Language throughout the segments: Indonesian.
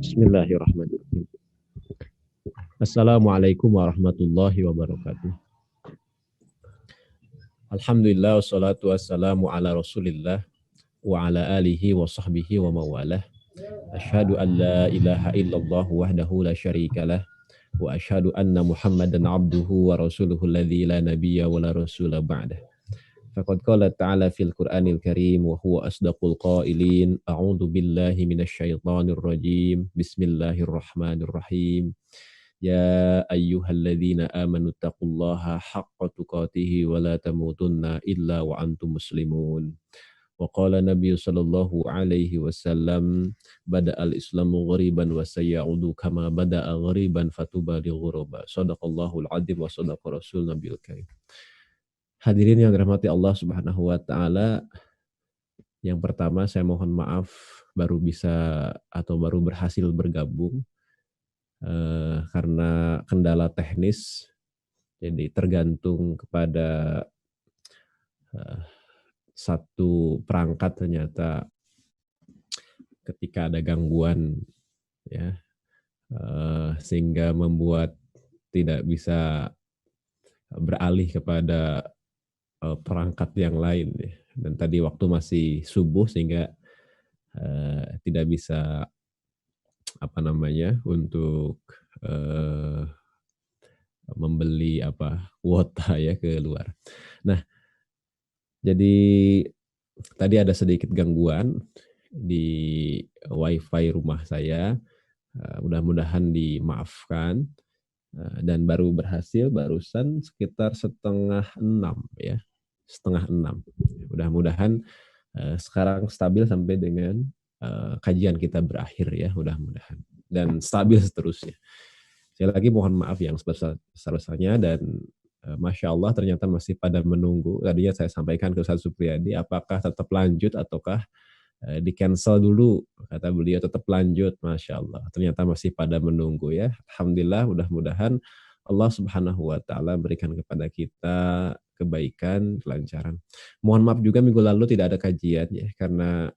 Bismillahirrahmanirrahim. Assalamualaikum warahmatullahi wabarakatuh. Alhamdulillah wassalatu wassalamu ala Rasulillah wa ala alihi wa sahbihi wa mawalah. Asyhadu an la ilaha illallah wahdahu la syarikalah wa asyhadu anna Muhammadan abduhu wa rasuluhu alladzi la nabiyya wa la rasula ba'dah. Faqad qala ta'ala fil Qur'anil Karim wa huwa asdaqul qailin. A'udzu billahi minasy syaithanir rajim. Bismillahirrahmanirrahim. Ya ayyuhalladzina amanu taqullaha haqqa tuqatih wa la tamutunna illa wa antum muslimun. Wa qala Nabi sallallahu alaihi wasallam bada'al islamu ghariban wa sayaudu kama bada'a ghariban fatuba li ghuraba. Shadaqallahul adzim wa shadaqa rasul nabiyul karim. Hadirin yang dirahmati Allah Subhanahu wa taala, yang pertama saya mohon maaf baru bisa atau baru berhasil bergabung karena kendala teknis, jadi tergantung kepada satu perangkat ternyata ketika ada gangguan ya, sehingga membuat tidak bisa beralih kepada perangkat yang lain ya. Dan tadi waktu masih subuh sehingga tidak bisa untuk membeli kuota ya ke luar. Nah, jadi tadi ada sedikit gangguan di wifi rumah saya, mudah-mudahan dimaafkan, dan baru berhasil barusan sekitar 5:30 ya, 5:30. Mudah-mudahan sekarang stabil sampai dengan kajian kita berakhir ya, mudah-mudahan, dan stabil seterusnya. Sekali lagi mohon maaf yang sebesar-besarnya, dan Masya Allah ternyata masih pada menunggu. Tadinya saya sampaikan ke Ustaz Supriyadi, apakah tetap lanjut ataukah di cancel dulu. Kata beliau tetap lanjut, Masya Allah. Ternyata masih pada menunggu ya. Alhamdulillah, mudah-mudahan Allah Subhanahu wa taala berikan kepada kita kebaikan, kelancaran. Mohon maaf juga minggu lalu tidak ada kajian ya, karena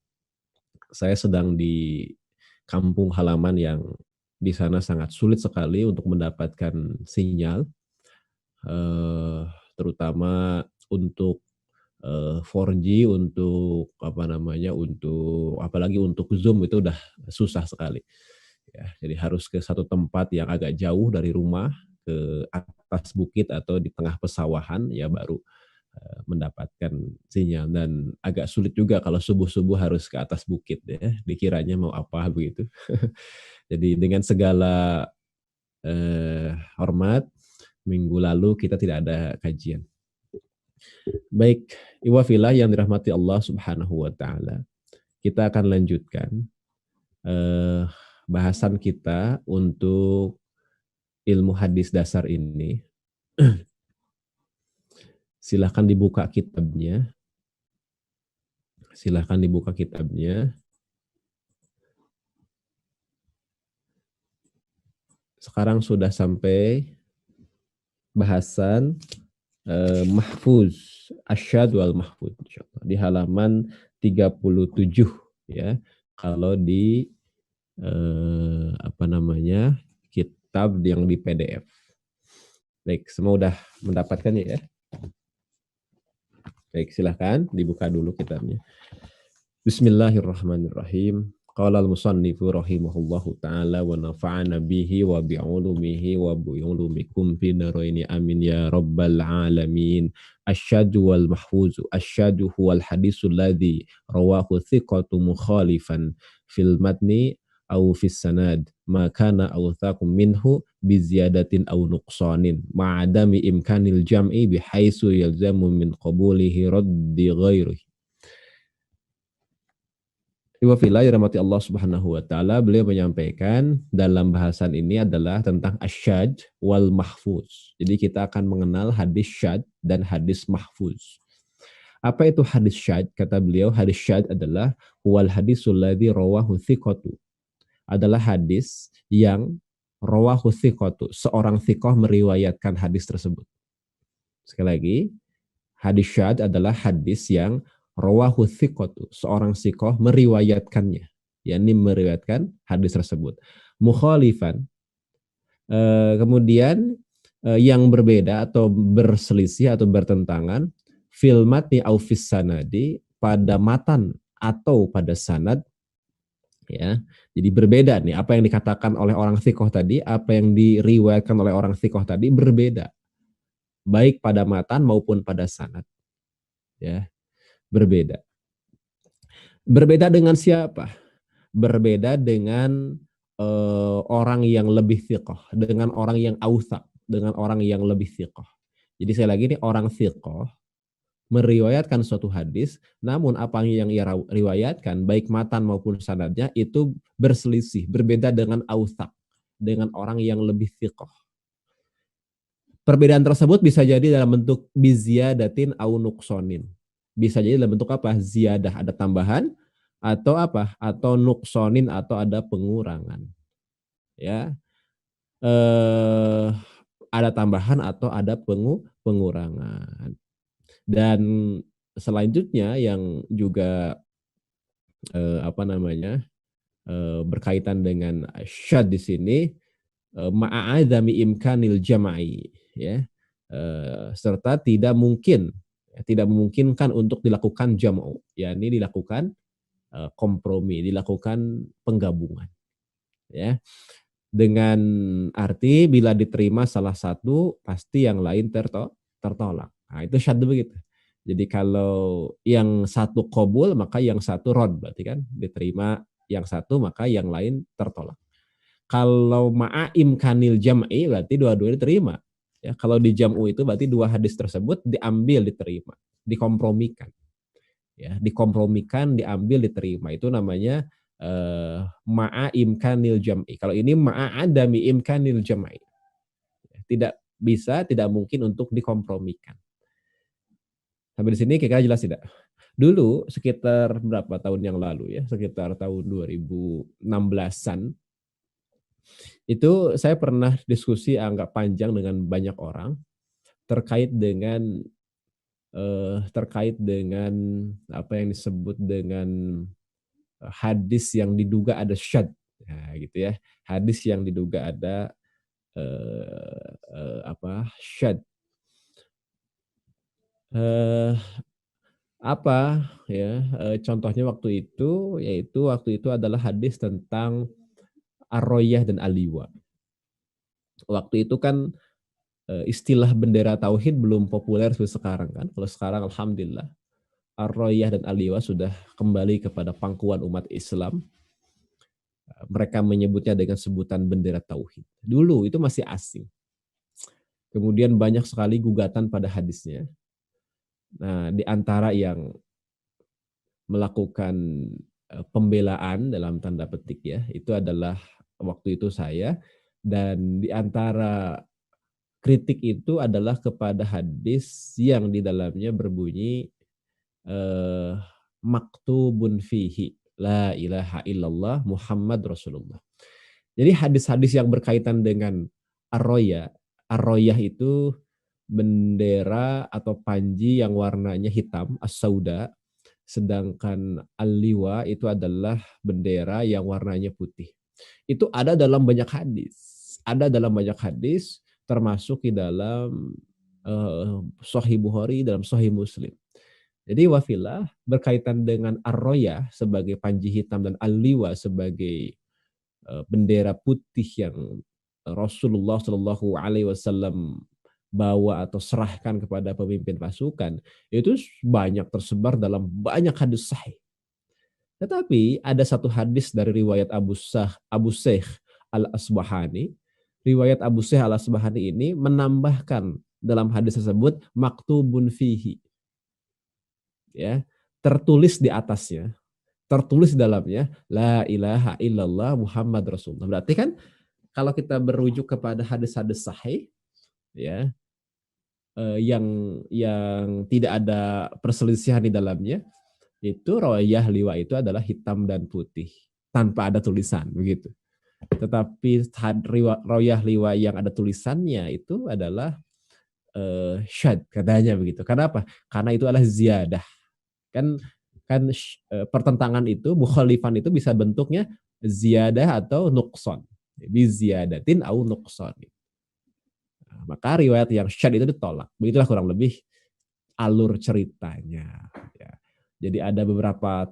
saya sedang di kampung halaman yang di sana sangat sulit sekali untuk mendapatkan sinyal, terutama untuk 4G, untuk untuk apalagi untuk Zoom itu udah susah sekali. Ya, jadi harus ke satu tempat yang agak jauh dari rumah, ke atas bukit atau di tengah pesawahan ya baru mendapatkan sinyal, dan agak sulit juga kalau subuh-subuh harus ke atas bukit ya, dikiranya mau apa begitu. Jadi dengan segala hormat, minggu lalu kita tidak ada kajian. Baik, iwafillah yang dirahmati Allah Subhanahu wa taala. Kita akan lanjutkan bahasan kita untuk ilmu hadis dasar ini. Silahkan dibuka kitabnya. Sekarang sudah sampai bahasan mahfuz, asyhad wal mahfuz, di halaman 37 ya. Kalau di kitab yang di PDF. Baik, semua udah mendapatkannya ya. Baik, silahkan dibuka dulu kitabnya. Bismillahirrahmanirrahim. Qala al-musannifu rahimahullahu ta'ala wa nafa'ana bihi wa bi'ulumihi wa bi'ulumikum fi daraini amin ya rabbal alamin. Asyhadu wal mahfuzu. Asyhadu huwal hadisul ladzi rawahu thiqatu mukhalifan fil matni au fis sanad ma kana awthaqum minhu bi ziyadatin aw nuqsanin ma'adami imkanil jam'i bihaitsu yalzamu min qabulihi raddi ghairihi. Iwafillah dirahmati Allah Subhanahu wa taala, beliau menyampaikan dalam bahasan ini adalah tentang asyad wal mahfuz. Jadi kita akan mengenal hadis syad dan hadis mahfuz. Apa itu hadis syad? Kata beliau, hadis syad adalah wal hadisul ladzi rawahu thiqatu. Adalah hadis yang rawahu thiqatu, seorang thiqah meriwayatkan hadis tersebut. Sekali lagi, hadis syad adalah hadis yang rawahu thiqatu, seorang thiqah meriwayatkannya. yakni meriwayatkan hadis tersebut. Mukhalifan, kemudian yang berbeda atau berselisih atau bertentangan fil matni au fis sanadi, pada matan atau pada sanad, ya. Jadi berbeda nih apa yang dikatakan oleh orang thiqah tadi, apa yang diriwayatkan oleh orang thiqah tadi berbeda, baik pada matan maupun pada sanad, ya, berbeda. Berbeda dengan siapa? Berbeda dengan orang yang lebih thiqah, dengan orang yang authaq, dengan orang yang lebih thiqah. Jadi saya lagi nih, orang thiqah meriwayatkan suatu hadis, namun apa yang ia riwayatkan, baik matan maupun sanadnya, itu berselisih, berbeda dengan authaq, dengan orang yang lebih thiqah. Perbedaan tersebut bisa jadi dalam bentuk biziyadatin au nuqsonin. Bisa jadi dalam bentuk apa? Ziyadah, ada tambahan, atau apa? Atau nuqsonin, atau ada pengurangan. Ya, ada tambahan atau ada pengurangan. Dan selanjutnya yang juga apa namanya, berkaitan dengan syad di sini, ma'adzami imkanil jama'i, ya, serta tidak memungkinkan untuk dilakukan jam'u, yakni dilakukan kompromi, dilakukan penggabungan, ya. Dengan arti bila diterima salah satu, pasti yang lain tertolak. Nah, itu syad begitu. Jadi kalau yang satu qabul, maka yang satu rad, berarti kan diterima yang satu, maka yang lain tertolak. Kalau ma'aim kanil jam'i, berarti dua-duanya diterima. Ya, kalau di jam'u itu berarti dua hadis tersebut diambil, diterima, dikompromikan. Ya, dikompromikan, diambil, diterima. Itu namanya ma'a imkanil jam'i. Kalau ini ma'a adami imkanil jam'i. Tidak bisa, tidak mungkin untuk dikompromikan. Sampai di sini kira-kira jelas tidak? Dulu sekitar berapa tahun yang lalu, ya, sekitar tahun 2016-an, itu saya pernah diskusi agak panjang dengan banyak orang terkait dengan apa yang disebut dengan hadis yang diduga ada syad, nah, gitu ya, hadis yang diduga ada apa, syad, eh, apa ya, contohnya waktu itu adalah hadis tentang ar-royah dan al-liwa. Waktu itu kan istilah bendera tauhid belum populer seperti sekarang kan. Kalau sekarang alhamdulillah ar-royah dan al-liwa sudah kembali kepada pangkuan umat Islam. Mereka menyebutnya dengan sebutan bendera tauhid. Dulu itu masih asing. Kemudian banyak sekali gugatan pada hadisnya. Nah, di antara yang melakukan pembelaan dalam tanda petik, ya, itu adalah waktu itu saya, dan di antara kritik itu adalah kepada hadis yang di dalamnya berbunyi maktubun fihi la ilaha illallah Muhammad Rasulullah. Jadi hadis-hadis yang berkaitan dengan ar-royah, ar-royah itu bendera atau panji yang warnanya hitam, as-sauda, sedangkan al-liwa itu adalah bendera yang warnanya putih. Itu ada dalam banyak hadis. Ada dalam banyak hadis, termasuk di dalam Sahih Bukhari, dalam Sahih Muslim. Jadi wafilah berkaitan dengan ar-royah sebagai panji hitam dan al-liwa sebagai bendera putih yang Rasulullah Shallallahu Alaihi Wasallam bawa atau serahkan kepada pemimpin pasukan, itu banyak tersebar dalam banyak hadis sahih. Tetapi ada satu hadis dari riwayat Abu Syekh Al-Asbahani. Riwayat Abu Syekh Al-Asbahani ini menambahkan dalam hadis tersebut maktubun fihi. Ya, tertulis di atasnya, tertulis di dalamnya la ilaha illallah Muhammad Rasulullah. Berarti kan kalau kita berujuk kepada hadis-hadis sahih, ya, yang tidak ada perselisihan di dalamnya, itu royah liwa itu adalah hitam dan putih tanpa ada tulisan, begitu. Tetapi royah liwa yang ada tulisannya itu adalah syad, katanya begitu. Kenapa? Karena itu adalah ziyadah. Kan Kan pertentangan itu, mukhalifan itu bisa bentuknya ziyadah atau nuqsan. Bi ziyadatin au nuqsan. Nah, maka riwayat yang syad itu ditolak. Begitulah kurang lebih alur ceritanya. Ya. Jadi ada beberapa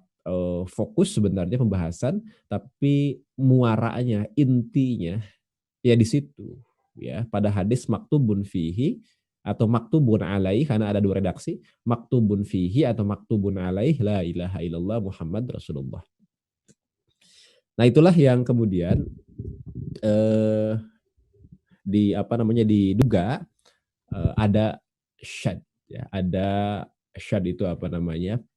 fokus sebenarnya pembahasan, tapi muaranya, intinya ya di situ. Ya, pada hadis maktubun fihi atau maktubun alaih, karena ada dua redaksi, maktubun fihi atau maktubun alaih la ilaha illallah Muhammad Rasulullah. Nah, itulah yang kemudian eh, diduga ada syad, ya, ada syad itu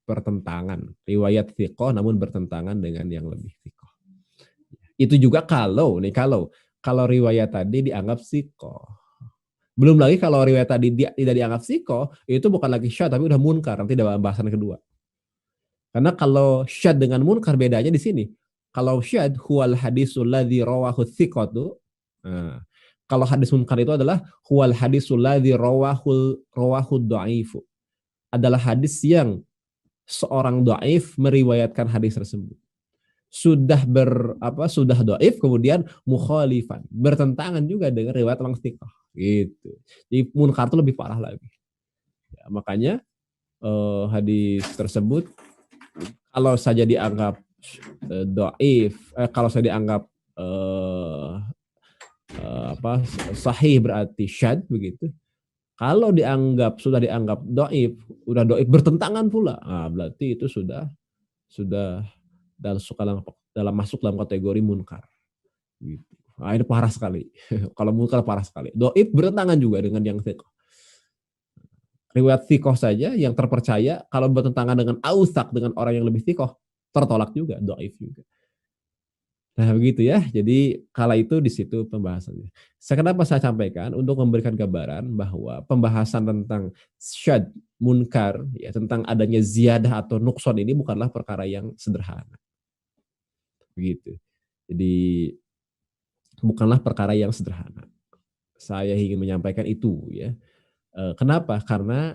pertentangan riwayat thiqah namun bertentangan dengan yang lebih thiqah. Itu juga kalau riwayat tadi dianggap thiqah. Belum lagi kalau riwayat tadi tidak dianggap thiqah, itu bukan lagi syad tapi udah munkar, nanti dalam bahasan kedua. Karena kalau syad dengan munkar bedanya di sini. Kalau syad huwal hadisul ladzi rawahu thiqatu. Nah, kalau hadis munkar itu adalah huwal hadisul ladzi rawahu dha'ifu. Adalah hadis yang seorang dhaif meriwayatkan hadis tersebut. Sudah dhaif kemudian mukhalifan, bertentangan juga dengan riwayat orang thiqah gitu. Jadi munkar itu lebih parah lagi. Ya, makanya hadis tersebut kalau saja dianggap dhaif, kalau saya dianggap sahih berarti syad begitu. Kalau sudah dianggap dhaif, udah dhaif bertentangan pula. Nah, berarti itu sudah dalam masuk dalam kategori munkar. Gitu. Nah, ini parah sekali. Kalau munkar parah sekali. Dhaif bertentangan juga dengan yang thiqah. Riwayat thiqah saja yang terpercaya kalau bertentangan dengan ausak, dengan orang yang lebih thiqah, tertolak juga, dhaif juga. Nah, begitu ya. Jadi kala itu di situ pembahasannya. Kenapa saya sampaikan untuk memberikan gambaran bahwa pembahasan tentang syad, munkar, ya, tentang adanya ziyadah atau nukson ini bukanlah perkara yang sederhana. Begitu. Jadi bukanlah perkara yang sederhana. Saya ingin menyampaikan itu ya. Kenapa? Karena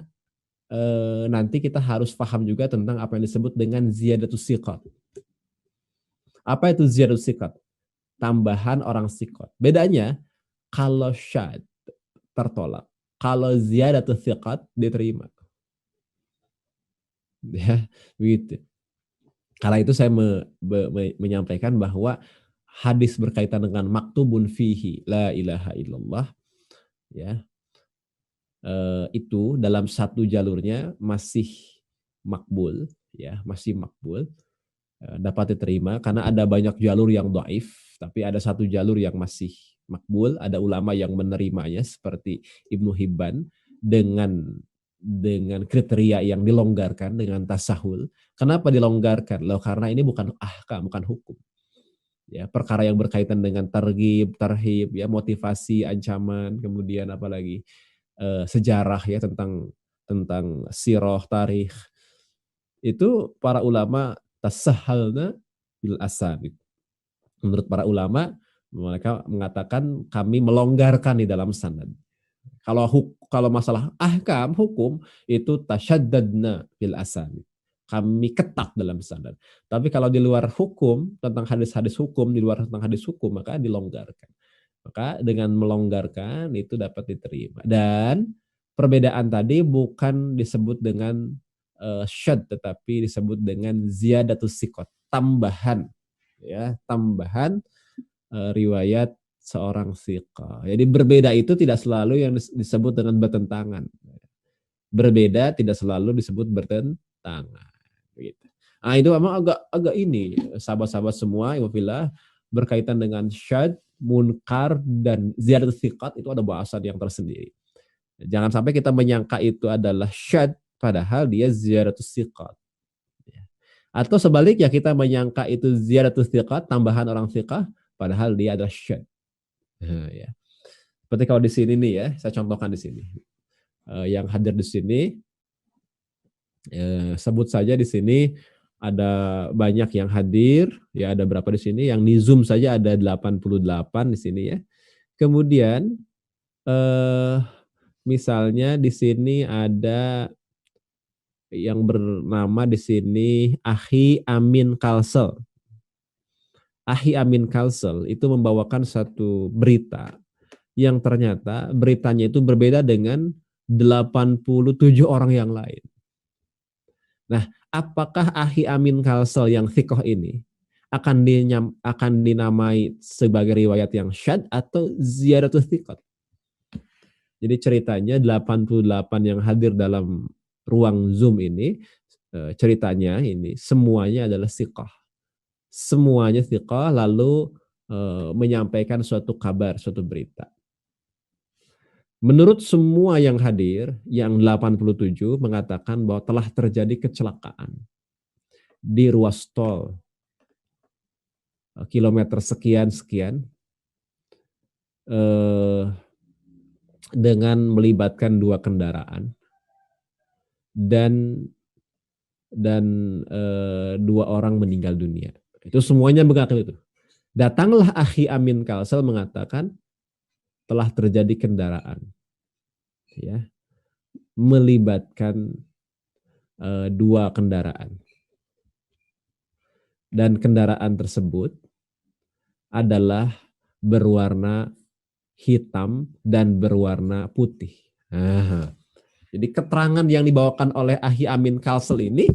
nanti kita harus paham juga tentang apa yang disebut dengan ziyadatus siqat. Apa itu ziyadatus siqat? Tambahan orang siqat. Bedanya kalau syad tertolak, kalau ziyadatus siqat diterima. Ya, begitu. Karena itu saya menyampaikan bahwa hadis berkaitan dengan maktubun fihi la ilaha illallah, ya, itu dalam satu jalurnya masih makbul, ya, masih makbul, dapat diterima karena ada banyak jalur yang dhaif, tapi ada satu jalur yang masih makbul, ada ulama yang menerimanya seperti Ibnu Hibban dengan kriteria yang dilonggarkan dengan tasahul. Kenapa dilonggarkan? Loh, karena ini bukan ahkam, bukan hukum. Ya, perkara yang berkaitan dengan targhib, tarhib, ya, motivasi, ancaman, kemudian apalagi sejarah, ya, tentang sirah, tarikh. Itu para ulama tasahalna bil asanid. Menurut para ulama, mereka mengatakan kami melonggarkan di dalam sanad. Kalau masalah ahkam, hukum, itu tasyaddadna bil asanid. Kami ketat dalam sanad. Tapi kalau di luar hukum, tentang hadis-hadis hukum, di luar tentang hadis hukum, maka dilonggarkan. Maka dengan melonggarkan itu dapat diterima. Dan perbedaan tadi bukan disebut dengan syad, tetapi disebut dengan ziyadatus siqat, tambahan, ya, tambahan riwayat seorang thiqah. Jadi berbeda itu tidak selalu yang disebut dengan bertentangan. Berbeda tidak selalu disebut bertentangan. Gitu. Nah, itu memang agak ini, sahabat-sahabat semua, ilmuillah, berkaitan dengan syad, munkar, dan ziyadat thiqat itu ada bahasan yang tersendiri. Jangan sampai kita menyangka itu adalah syad, padahal dia ziyadat thiqat. Atau sebaliknya kita menyangka itu ziyadat thiqat, tambahan orang thiqah, padahal dia adalah syad. Ya. Seperti kalau di sini nih, ya, saya contohkan di sini. Yang hadir di sini, sebut saja di sini ada banyak yang hadir, ya, ada berapa di sini? Yang di Zoom saja ada 88 di sini, ya. Kemudian misalnya di sini ada yang bernama di sini Akhi Amin Kalsel. Akhi Amin Kalsel itu membawakan satu berita yang ternyata beritanya itu berbeda dengan 87 orang yang lain. Nah, apakah Akhi Amin Kalsel yang thikoh ini akan dinamai sebagai riwayat yang syad atau ziyadatul thiqat? Jadi ceritanya 88 yang hadir dalam ruang Zoom ini, ceritanya ini semuanya adalah thiqah. Semuanya thiqah lalu menyampaikan suatu kabar, suatu berita. Menurut semua yang hadir, yang 87 mengatakan bahwa telah terjadi kecelakaan di ruas tol kilometer sekian-sekian dengan melibatkan 2 kendaraan dan 2 orang meninggal dunia. Itu semuanya mengaku itu. Datanglah Akhi Amin Kalsel mengatakan telah terjadi kendaraan, ya, melibatkan 2 kendaraan. Dan kendaraan tersebut adalah berwarna hitam dan berwarna putih. Nah, jadi keterangan yang dibawakan oleh Akhi Amin Kalsel ini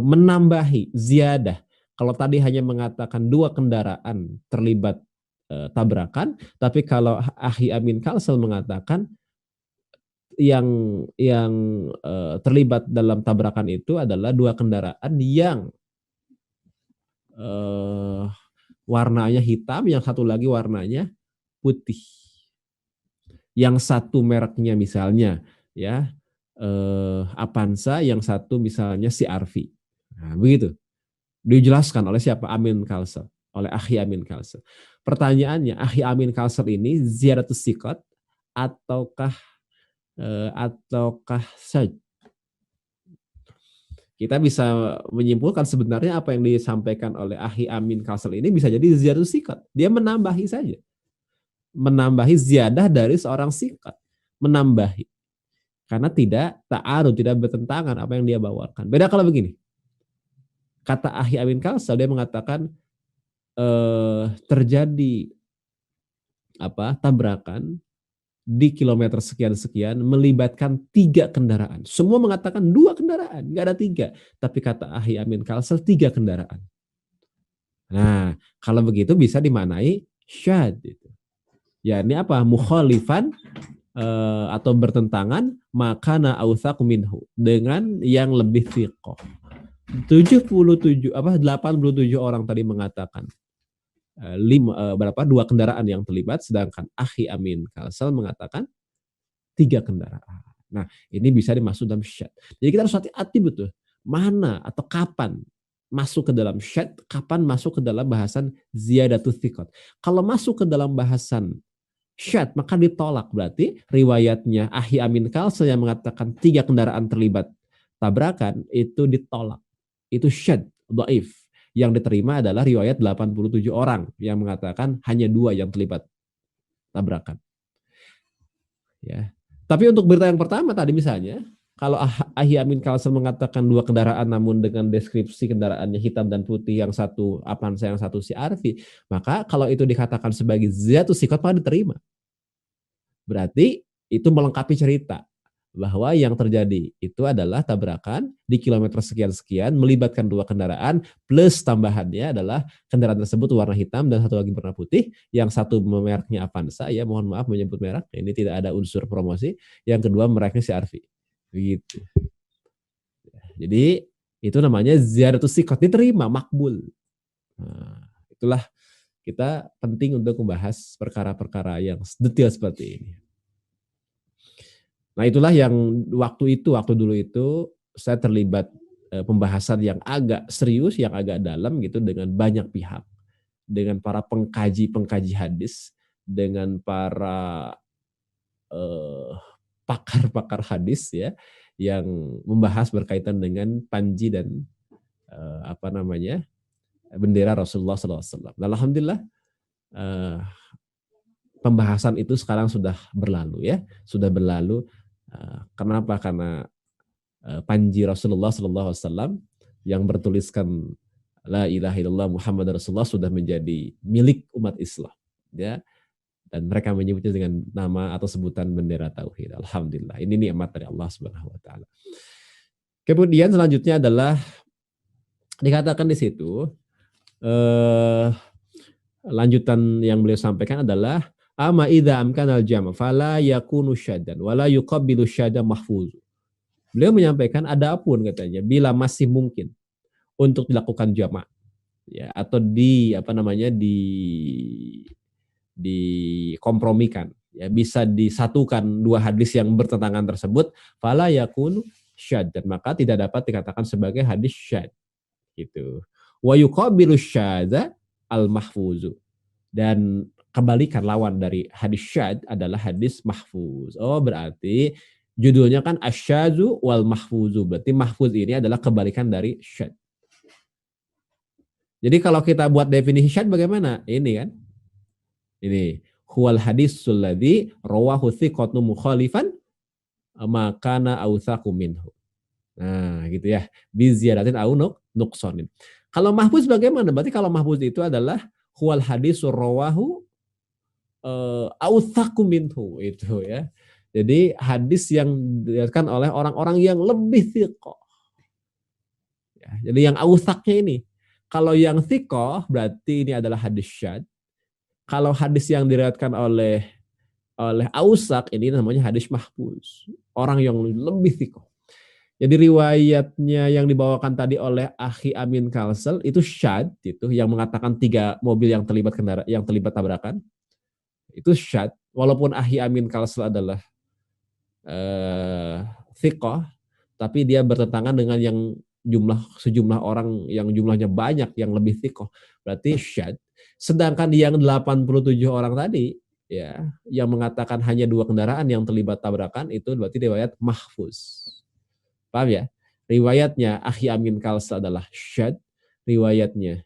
menambahi ziyadah. Kalau tadi hanya mengatakan 2 kendaraan terlibat tabrakan, tapi kalau Akhi Amin Kalsel mengatakan yang terlibat dalam tabrakan itu adalah 2 kendaraan yang warnanya hitam, yang satu lagi warnanya putih. Yang satu mereknya misalnya ya Avanza, yang satu misalnya CR-V. Nah, begitu. Dijelaskan oleh siapa? Amin Kalsel, oleh Akhi Amin Kalsel. Pertanyaannya, Akhi Amin Kalsel ini ziyadatus siqat ataukah syadz? Kita bisa menyimpulkan sebenarnya apa yang disampaikan oleh Akhi Amin Kalsel ini bisa jadi ziyadatus siqat. Dia menambahi saja. Menambahi ziyadah dari seorang siqat. Menambahi. Karena tidak ta'arud, tidak bertentangan apa yang dia bawakan. Beda kalau begini. Kata Akhi Amin Kalsel, dia mengatakan terjadi tabrakan di kilometer sekian-sekian melibatkan 3 kendaraan. Semua mengatakan 2 kendaraan, nggak ada 3. Tapi kata Akhi Amin Kalsel 3 kendaraan. Nah, kalau begitu bisa dimaknai syad. Ya, ini apa? Mukhalifan atau bertentangan makana autsaq minhu, dengan yang lebih thiqah. 87 87 orang tadi mengatakan 2 kendaraan yang terlibat, sedangkan Akhi Amin Kalsel mengatakan 3 kendaraan. Nah, ini bisa dimasuk dalam syad. Jadi kita harus hati-hati betul mana atau kapan masuk ke dalam syad, kapan masuk ke dalam bahasan ziyadatul thiqat. Kalau masuk ke dalam bahasan syad, maka ditolak, berarti riwayatnya Akhi Amin Kalsel yang mengatakan 3 kendaraan terlibat tabrakan itu ditolak. Itu syad, dhaif. Yang diterima adalah riwayat 87 orang yang mengatakan hanya 2 yang terlibat tabrakan. Ya. Tapi untuk berita yang pertama tadi misalnya, kalau Akhi Amin Kalsel mengatakan 2 kendaraan namun dengan deskripsi kendaraannya hitam dan putih, yang satu Avanza, yang satu CR-V, maka kalau itu dikatakan sebagai ziyadatus siqat maka diterima. Berarti itu melengkapi cerita bahwa yang terjadi itu adalah tabrakan di kilometer sekian-sekian melibatkan 2 kendaraan, plus tambahannya adalah kendaraan tersebut warna hitam dan satu lagi warna putih, yang satu mereknya Avanza, ya mohon maaf menyebut merek, ini tidak ada unsur promosi, yang kedua mereknya CR-V. Begitu. Jadi itu namanya ziyadatus siqat, diterima, makbul. Nah, itulah kita penting untuk membahas perkara-perkara yang detail seperti ini. Nah, itulah yang waktu dulu itu saya terlibat pembahasan yang agak serius, yang agak dalam gitu dengan banyak pihak, dengan para pengkaji hadis, dengan para pakar-pakar hadis ya, yang membahas berkaitan dengan panji dan bendera Rasulullah SAW. Alhamdulillah pembahasan itu sekarang sudah berlalu ya, sudah berlalu. Kenapa? Karena panji Rasulullah SAW yang bertuliskan La ilaha illallah Muhammad Rasulullah sudah menjadi milik umat Islam. Ya, dan mereka menyebutnya dengan nama atau sebutan bendera tauhid. Alhamdulillah. Ini nikmat dari Allah Subhanahu wa taala. Kemudian selanjutnya adalah dikatakan di situ lanjutan yang beliau sampaikan adalah ama idza amkana al-jam' fala yakunu syaddan wala yuqabbilu syadda mahfuz. Beliau menyampaikan adapun katanya bila masih mungkin untuk dilakukan jamak ya atau dikompromikan ya bisa disatukan dua hadis yang bertentangan tersebut fala yakunu syadz maka tidak dapat dikatakan sebagai hadis syadz gitu wa yuqabilu syadza al mahfuzu dan kebalikan lawan dari hadis syadz adalah hadis mahfuz. Oh berarti judulnya kan asyadzu wal mahfuzu, berarti mahfuz ini adalah kebalikan dari syadz. Jadi kalau kita buat definisi syadz bagaimana? Ini kan ini huwal hadisul ladzi rawahu thiqatu mukhalifan makana awthaqu minhu. Nah, gitu ya. Bi ziyadatin au nuqsanin. Kalau mahfuz bagaimana? Berarti kalau mahfuz itu adalah huwal hadisur rawahu awthaqu minhu itu ya. Jadi hadis yang diriwayatkan oleh orang-orang yang lebih thiqah. Ya, jadi yang awthaqnya ini. Kalau yang thiqah berarti ini adalah hadis syadz. Kalau hadis yang diriwayatkan oleh ausak ini namanya hadis mahfuz. Orang yang lebih thiqah. Jadi riwayatnya yang dibawakan tadi oleh Akhi Amin Kalsel itu syadz itu yang mengatakan 3 mobil yang terlibat tabrakan. Itu syadz walaupun Akhi Amin Kalsel adalah thiqah tapi dia bertentangan dengan yang sejumlah orang yang jumlahnya banyak yang lebih thiqah. Berarti syadz. Sedangkan yang 87 orang tadi ya yang mengatakan hanya 2 kendaraan yang terlibat tabrakan itu berarti riwayat mahfuz. Paham ya? Riwayatnya Akhi Amin Kalsa adalah syadz, riwayatnya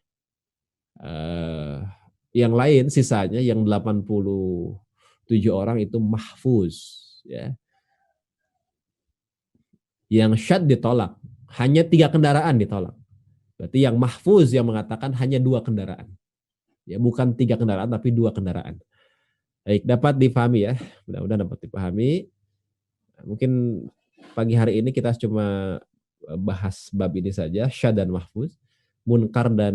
yang lain sisanya yang 87 orang itu mahfuz ya. Yang syadz ditolak, hanya 3 kendaraan ditolak. Berarti yang mahfuz yang mengatakan hanya 2 kendaraan. Ya, bukan 3 kendaraan tapi 2 kendaraan. Baik, dapat dipahami ya. Mudah-mudahan dapat dipahami. Mungkin pagi hari ini kita cuma bahas bab ini saja, syadz dan mahfuz. Munkar dan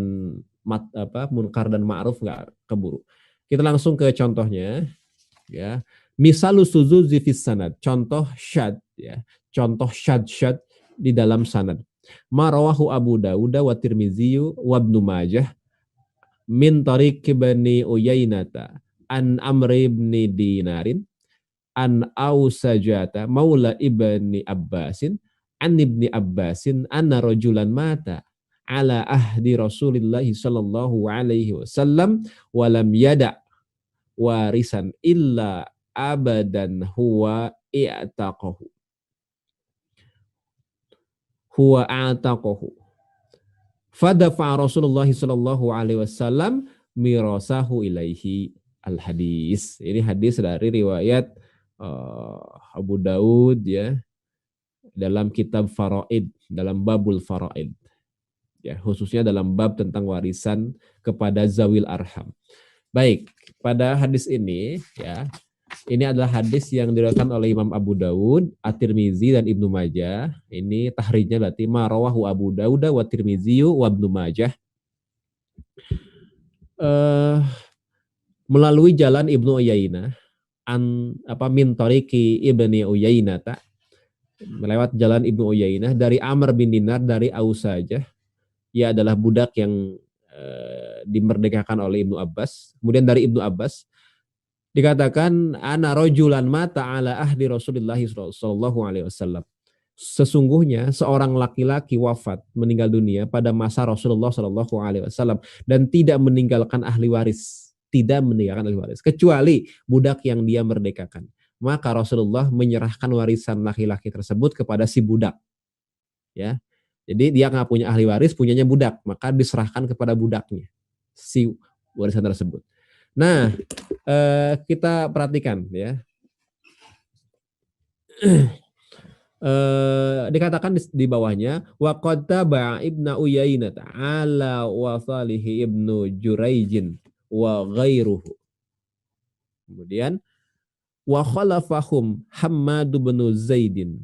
ma'ruf enggak keburu. Kita langsung ke contohnya ya. Misalus suzuzi fis sanad, contoh syadz ya. Contoh syadz di dalam sanad. Ma rawahu Abu Dawud wa Tirmizi wa Ibnu Majah min tariq Bani Uyainata an Amr ibn Dinarin an Ausajata maula ibni Abbasin an ibni Abbasin anna rajulan mata ala ahdi Rasulillah sallallahu alaihi wasallam wa lam yada warisan illa abadan huwa a'taqahu fadafa Rasulullah sallallahu alaihi wasallam mirasahu ilaihi al-hadis. Ini hadis dari riwayat Abu Daud ya dalam kitab Faraid, dalam babul Faraid. Ya, khususnya dalam bab tentang warisan kepada zawil arham. Baik, pada hadis ini ya, ini adalah hadis yang diriwayatkan oleh Imam Abu Daud, At-Tirmizi dan Ibnu Majah. Ini tahrijnya berarti ma rawahu Abu Daud wa Tirmizi wa Ibnu Majah. Melalui jalan Ibnu Uyainah min tariqi Ibni Uyainah melewat jalan Ibnu Uyainah dari Amr bin Dinar dari Ausajah. Ia adalah budak yang dimerdekakan oleh Ibnu Abbas. Kemudian dari Ibnu Abbas dikatakan ana rajulan mata ala ahdi Rasulullah sallallahu alaihi wasallam. Sesungguhnya seorang laki-laki wafat meninggal dunia pada masa Rasulullah sallallahu alaihi wasallam dan tidak meninggalkan ahli waris, kecuali budak yang dia merdekakan. Maka Rasulullah menyerahkan warisan laki-laki tersebut kepada si budak. Ya. Jadi dia nggak punya ahli waris, punyanya budak, maka diserahkan kepada budaknya si warisan tersebut. Nah, kita perhatikan ya. Dikatakan di bawahnya wa qad taba'a Ibnu Uyainah ala wa Salih Ibnu Juraijin wa ghairuhu. Kemudian wa khalafahum Hammad bin Zaidin,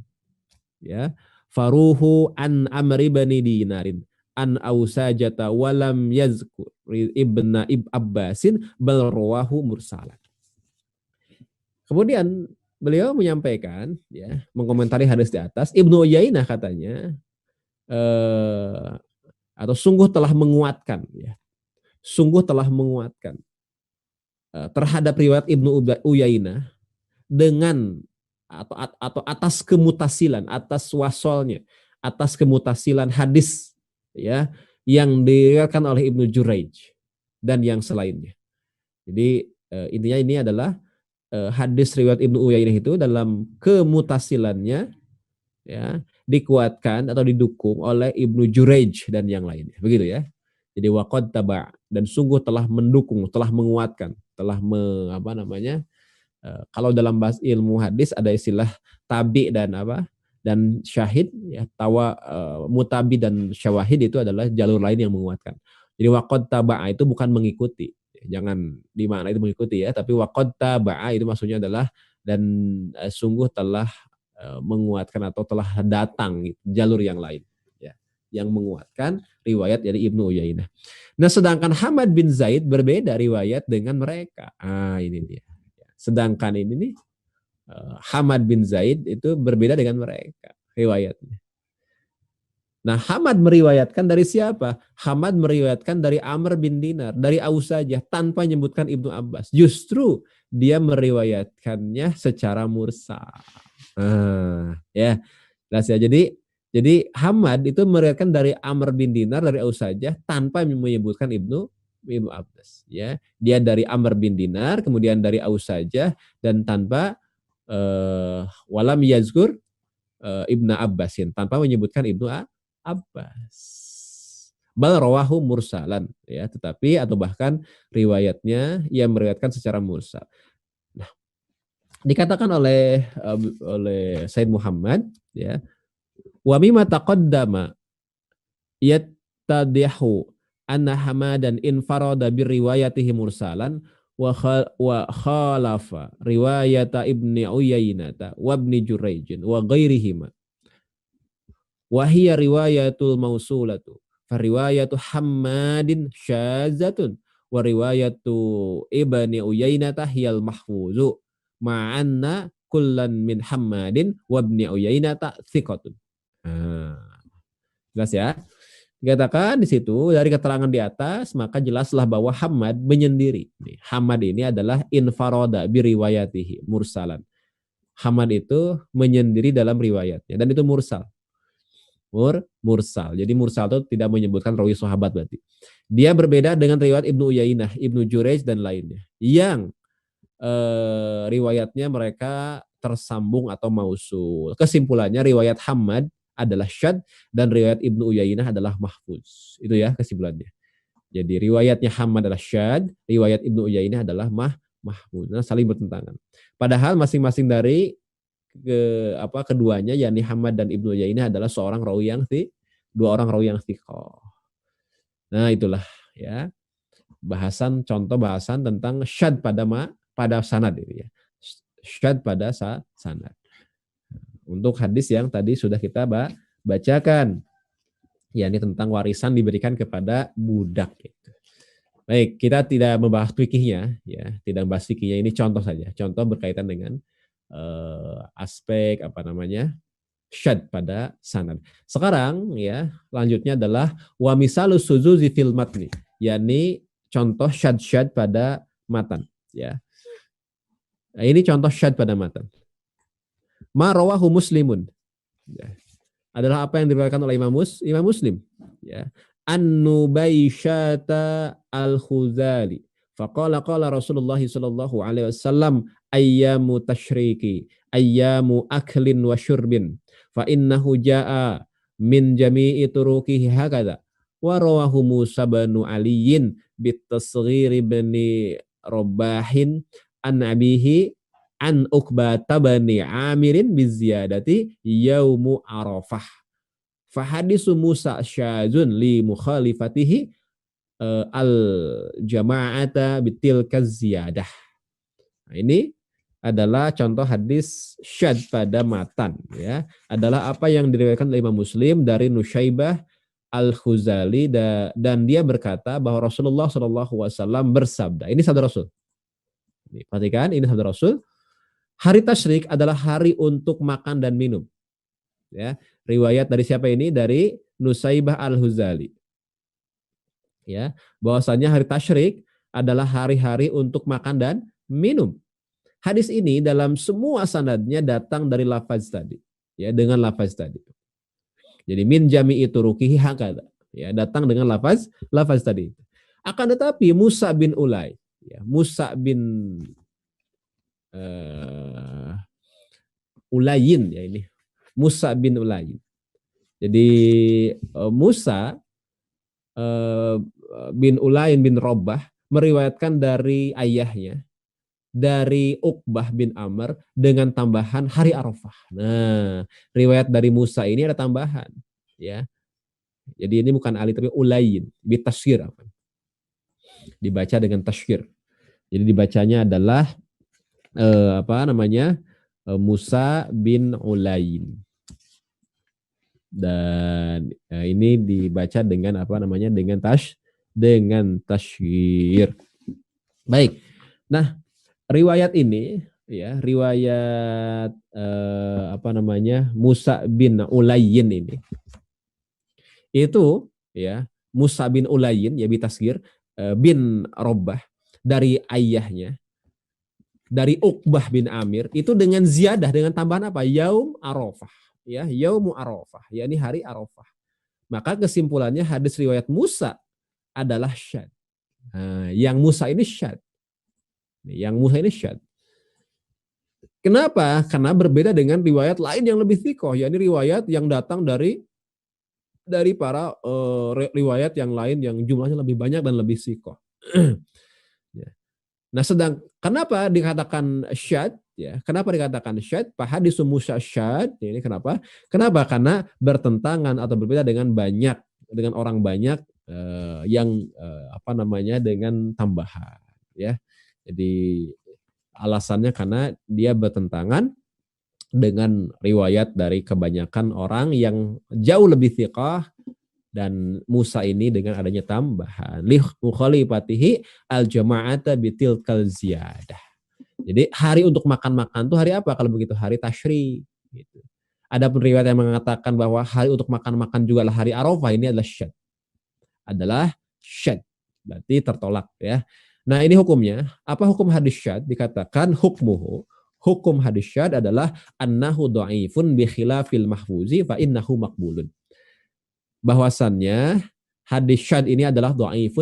ya, faruhu an Amr bin Dinarin an Ausajata walam yazkur ibna Abbasin bal rawahu mursalan. Kemudian beliau menyampaikan, ya, mengomentari hadis di atas, Ibnu Uyainah katanya atau sungguh telah menguatkan, ya, sungguh telah menguatkan terhadap riwayat Ibnu Uyainah dengan atau atas kemutasilan, atas wasolnya, atas kemutasilan hadis, ya, yang diriwayatkan oleh Ibnu Juraij dan yang selainnya. Jadi intinya ini adalah hadis riwayat Ibnu Uyainah itu dalam kemutasilannya, ya, dikuatkan atau didukung oleh Ibnu Juraij dan yang lainnya. Begitu, ya. Jadi waqad taba' dan sungguh telah mendukung, telah menguatkan, telah kalau dalam bahasa ilmu hadis ada istilah tabi dan dan syahid, ya, mutabi dan syawahid itu adalah jalur lain yang menguatkan. Jadi waqad taba'a itu bukan mengikuti, jangan dimaknai itu mengikuti, ya, tapi waqad taba'a itu maksudnya adalah dan sungguh telah menguatkan atau telah datang gitu, jalur yang lain, ya, yang menguatkan riwayat dari Ibnu Uyainah. Nah, sedangkan Hamad bin Zaid berbeda riwayat dengan mereka. Ini dia. Sedangkan ini nih Hamad bin Zaid itu berbeda dengan mereka riwayatnya. Nah, Hamad meriwayatkan dari siapa? Hamad meriwayatkan dari Amr bin Dinar, dari Ausajah tanpa menyebutkan Ibnu Abbas. Justru dia meriwayatkannya secara mursal. Ya, jelas ya. Jadi Hamad itu meriwayatkan dari Amr bin Dinar, dari Ausajah tanpa menyebutkan Ibnu Abbas, ya. Dia dari Amr bin Dinar, kemudian dari Ausajah dan tanpa walam yazkur Ibnu Abbasin, tanpa menyebutkan Ibnu Abbas. Bal rawahu mursalan, ya, tetapi atau bahkan riwayatnya ia meriwayatkan secara mursal. Nah, dikatakan oleh Said Muhammad, ya, wa mimma taqaddama yattadihu anna Hamadan infarada bi riwayatihi mursalan wa khalafa riwayata Ibni Uyainata wa Ibni Juraijin wa ghairihima wa hiya riwayatul mausulatu fa riwayatu Hammadin syazatun wa riwayatu Ibni Uyainata hiyal mahfuzu ma'anna kullan min Hammadin wa Ibni Uyainata thiqatun. Jelas, ya. Dikatakan di situ dari keterangan di atas maka jelaslah bahwa Hamad menyendiri. Hamad ini adalah infaroda biriwayatihi mursalan. Hamad itu menyendiri dalam riwayatnya dan itu mursal. Mursal. Jadi mursal itu tidak menyebutkan rawi sahabat berarti. Dia berbeda dengan riwayat Ibnu Uyainah, Ibnu Juraij dan lainnya yang riwayatnya mereka tersambung atau mausul. Kesimpulannya riwayat Hamad adalah syad dan riwayat Ibnu Uyainah adalah mahfuz. Itu, ya, kesimpulannya. Jadi riwayatnya Hamad adalah syad, riwayat Ibnu Uyainah adalah mahfuz. Nah, saling bertentangan. Padahal masing-masing dari keduanya, yakni Hamad dan Ibnu Uyainah adalah dua orang rawi yang thiqah. Nah, itulah, ya, contoh bahasan tentang syad pada sanad ini, ya. Syad pada sanad. Untuk hadis yang tadi sudah kita bacakan, yakni tentang warisan diberikan kepada budak. Gitu. Baik, kita tidak membahas fikihnya, ya, tidak membahas fikihnya. Ini contoh saja, contoh berkaitan dengan aspek syad pada sanad. Sekarang, ya, lanjutnya adalah wa misalus suzuzi fil matni, yakni contoh syad pada matan, ya. Nah, ini contoh syad pada matan. Ma rawahu Muslimun, ya, adalah apa yang diriwayatkan oleh Imam Muslim, ya. An-Nubaisyata al-Khuzali faqala qala Rasulullah sallallahu alaihi wasallam ayyamu tasyriki ayyamu aklin wa syurbin fa innahu jaa min jami'i turuqihi hakadha wa rawahu Musa bin Aliyin bit tasghir bin Rabahin an abihi an Uqbata bani Amirin biziyadati yaumu Arafah. Fahadisu Musa syazun li mukhalifatihi al jama'ata bitilka ziyadah. Nah, ini adalah contoh hadis syad pada matan, ya. Adalah apa yang diriwayatkan oleh Imam Muslim dari Nusyaibah Al-Khuzali dan dia berkata bahwa Rasulullah SAW bersabda. Ini sabda Rasul. Perhatikan, ini sabda Rasul. Hari Tasyrik adalah hari untuk makan dan minum. Ya, riwayat dari siapa ini? Dari Nusyaibah Al-Khuzali. Ya, bahwasanya hari Tasyrik adalah hari-hari untuk makan dan minum. Hadis ini dalam semua sanadnya datang dari lafaz tadi, ya, dengan lafaz tadi. Jadi min jami'i turuqihi hakadha, ya, datang dengan lafaz tadi. Akan tetapi Musa bin Ulay, ya, Musa bin Ulayin, ya, ini Musa bin Ulayin. Jadi Musa bin Ulayin bin Robbah meriwayatkan dari ayahnya, dari Uqbah bin Amr dengan tambahan hari Arafah. Nah, riwayat dari Musa ini ada tambahan, ya. Jadi ini bukan Ali tapi Ulayin, bitasyir, dibaca dengan tasyir. Jadi dibacanya adalah Musa bin Ulayin. Dan ini dibaca dengan dengan tasyir. Baik. Nah, riwayat ini, ya, riwayat Musa bin Ulayin ini itu, ya, Musa bin Ulayin, ya, bitasgir, bin Robbah dari ayahnya, dari Uqbah bin Amir itu dengan ziyadah, dengan tambahan apa? Yaum Arafah, ya, Yaumu Arafah, yakni hari Arafah. Maka kesimpulannya hadis riwayat Musa adalah syad. Nah, yang Musa ini syad. Kenapa? Karena berbeda dengan riwayat lain yang lebih thikoh, yakni riwayat yang datang dari para riwayat yang lain yang jumlahnya lebih banyak dan lebih thikoh. Ya. Nah, kenapa dikatakan syad? Ya, kenapa dikatakan syad? Fahadisu Musa syad. Ini kenapa? Kenapa? Karena bertentangan atau berbeda dengan orang banyak dengan tambahan, ya. Jadi alasannya karena dia bertentangan dengan riwayat dari kebanyakan orang yang jauh lebih thiqah, dan Musa ini dengan adanya tambahan li mukhalifatihi al jama'ata bitilkal ziyadah. Jadi hari untuk makan-makan itu hari apa kalau begitu? Hari Tasyrik, gitu. Ada pun riwayat yang mengatakan bahwa hari untuk makan-makan juga adalah hari Arafah, ini adalah syad. Berarti tertolak, ya. Nah, ini hukumnya. Apa hukum hadis syad? Dikatakan hukum hadis syad adalah annahu dhaifun bi khilafil mahfuzi fa innahu maqbulun. Bahwasannya hadis syad ini adalah dhaif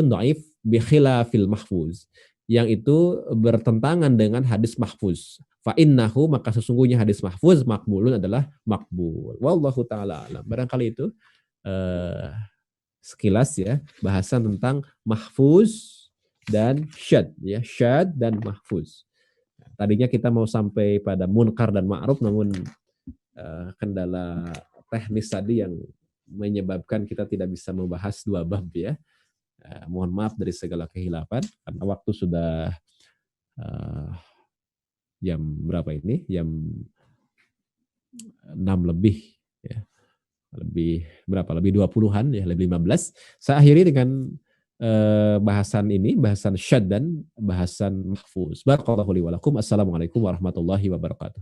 bi khilafil mahfuz, yang itu bertentangan dengan hadis mahfuz. Fa innahu, maka sesungguhnya hadis mahfuz maqbulun adalah makbul. Wallahu taala alam. Barangkali itu sekilas, ya, bahasan tentang mahfuz dan syad, ya, syad dan mahfuz. Tadinya kita mau sampai pada munkar dan ma'ruf, namun kendala teknis tadi yang menyebabkan kita tidak bisa membahas dua bab, ya. Mohon maaf dari segala kehilafan karena waktu sudah jam berapa ini? Jam 6 lebih, ya. Lebih berapa? Lebih 20-an, ya, lebih 15. Saya akhiri dengan bahasan syad dan bahasan mahfuz. Barakallahu li wa lakum. Assalamualaikum warahmatullahi wabarakatuh.